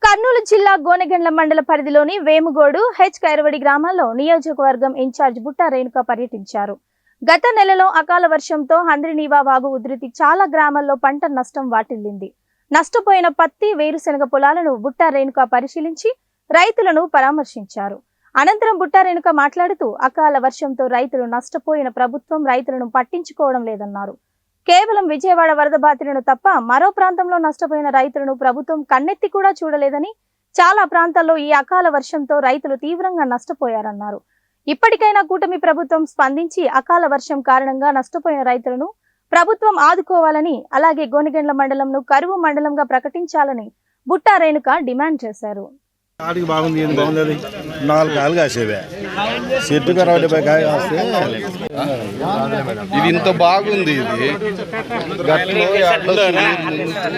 కర్నూలు జిల్లా గోనెగండ్ల మండల పరిధిలోని వేముగోడు కైరవడి గ్రామాల్లో నియోజకవర్గం ఇన్ఛార్జ్ బుట్టా రేణుక పర్యటించారు. గత నెలలో అకాల వర్షంతో హంద్రినీవా వాగు ఉధృతి చాలా గ్రామాల్లో పంట నష్టం వాటిల్లింది. నష్టపోయిన పత్తి, వేరుశెనగ పొలాలను బుట్టా రేణుక పరిశీలించి రైతులను పరామర్శించారు. అనంతరం బుట్టా రేణుక మాట్లాడుతూ అకాల వర్షంతో రైతులు నష్టపోయిన ప్రభుత్వం రైతులను పట్టించుకోవడం లేదన్నారు. కేవలం విజయవాడ వరద బాధితులను తప్ప మరో ప్రాంతంలో నష్టపోయిన రైతులను ప్రభుత్వం కన్నెత్తి కూడా చూడలేదని, చాలా ప్రాంతాల్లో ఈ అకాల వర్షంతో రైతులు తీవ్రంగా నష్టపోయారన్నారు. ఇప్పటికైనా కూటమి ప్రభుత్వం స్పందించి అకాల వర్షం కారణంగా నష్టపోయిన రైతులను ప్రభుత్వం ఆదుకోవాలని, అలాగే గోనెగండ్ల మండలంను కరువు మండలంగా ప్రకటించాలని బుట్టా రేణుక డిమాండ్ చేశారు. ఆడికి బాగుంది, ఏం బాగుంది, 4 కాయలు కాసేవే చెట్టు కరావటి కాయ కాస్తే ఇది ఇంత బాగుంది.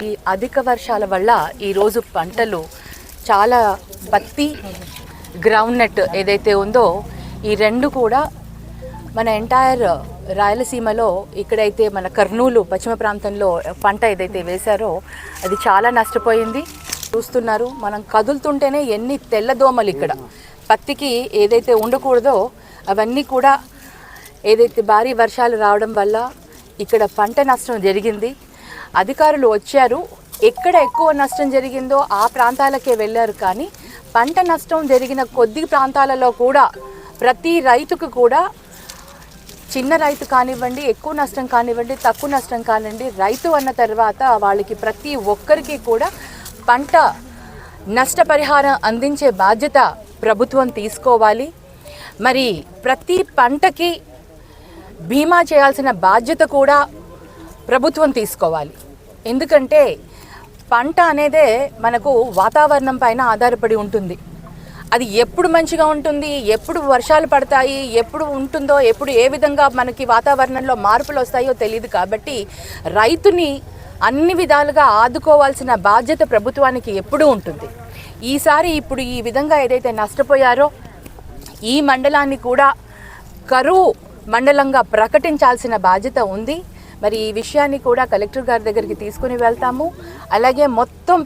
ఈ అధిక వర్షాల వల్ల ఈరోజు పంటలు చాలా పత్తి, గ్రౌండ్ నట్ ఏదైతే ఉందో ఈ రెండు కూడా మన ఎంటైర్ రాయలసీమలో ఇక్కడైతే మన కర్నూలు పశ్చిమ ప్రాంతంలో పంట ఏదైతే వేశారో అది చాలా నష్టపోయింది. చూస్తున్నారు, మనం కదులుతుంటేనే ఎన్ని తెల్లదోమలు ఇక్కడ పత్తికి ఏదైతే ఉండకూడదో అవన్నీ కూడా ఏదైతే భారీ వర్షాలు రావడం వల్ల ఇక్కడ పంట నష్టం జరిగింది. అధికారులు వచ్చారు, ఎక్కడ ఎక్కువ నష్టం జరిగిందో ఆ ప్రాంతాలకే వెళ్ళారు. కానీ పంట నష్టం జరిగిన కొద్ది ప్రాంతాలలో కూడా ప్రతి రైతుకు కూడా, చిన్న రైతు కానివ్వండి, ఎక్కువ నష్టం కానివ్వండి, తక్కువ నష్టం కానివ్వండి, రైతు అన్న తర్వాత వాళ్ళకి ప్రతి ఒక్కరికి కూడా పంట నష్టపరిహారం అందించే బాధ్యత ప్రభుత్వం తీసుకోవాలి. మరి ప్రతి పంటకి బీమా చేయాల్సిన బాధ్యత కూడా ప్రభుత్వం తీసుకోవాలి. ఎందుకంటే పంట అనేదే మనకు వాతావరణం పైన ఆధారపడి ఉంటుంది. అది ఎప్పుడు మంచిగా ఉంటుంది, ఎప్పుడు వర్షాలు పడతాయి, ఎప్పుడు ఉంటుందో, ఎప్పుడు ఏ విధంగా మనకి వాతావరణంలో మార్పులు వస్తాయో తెలియదు. కాబట్టి రైతుని అన్ని విధాలుగా ఆదుకోవాల్సిన బాధ్యత ప్రభుత్వానికి ఎప్పుడూ ఉంటుంది. ఈసారి ఇప్పుడు ఈ విధంగా ఏదైతే నష్టపోయారో ఈ మండలాన్ని కూడా కరువు మండలంగా ప్రకటించాల్సిన బాధ్యత ఉంది. మరి ఈ విషయాన్ని కూడా కలెక్టర్ గారి దగ్గరికి తీసుకుని వెళ్తాము. అలాగే మొత్తం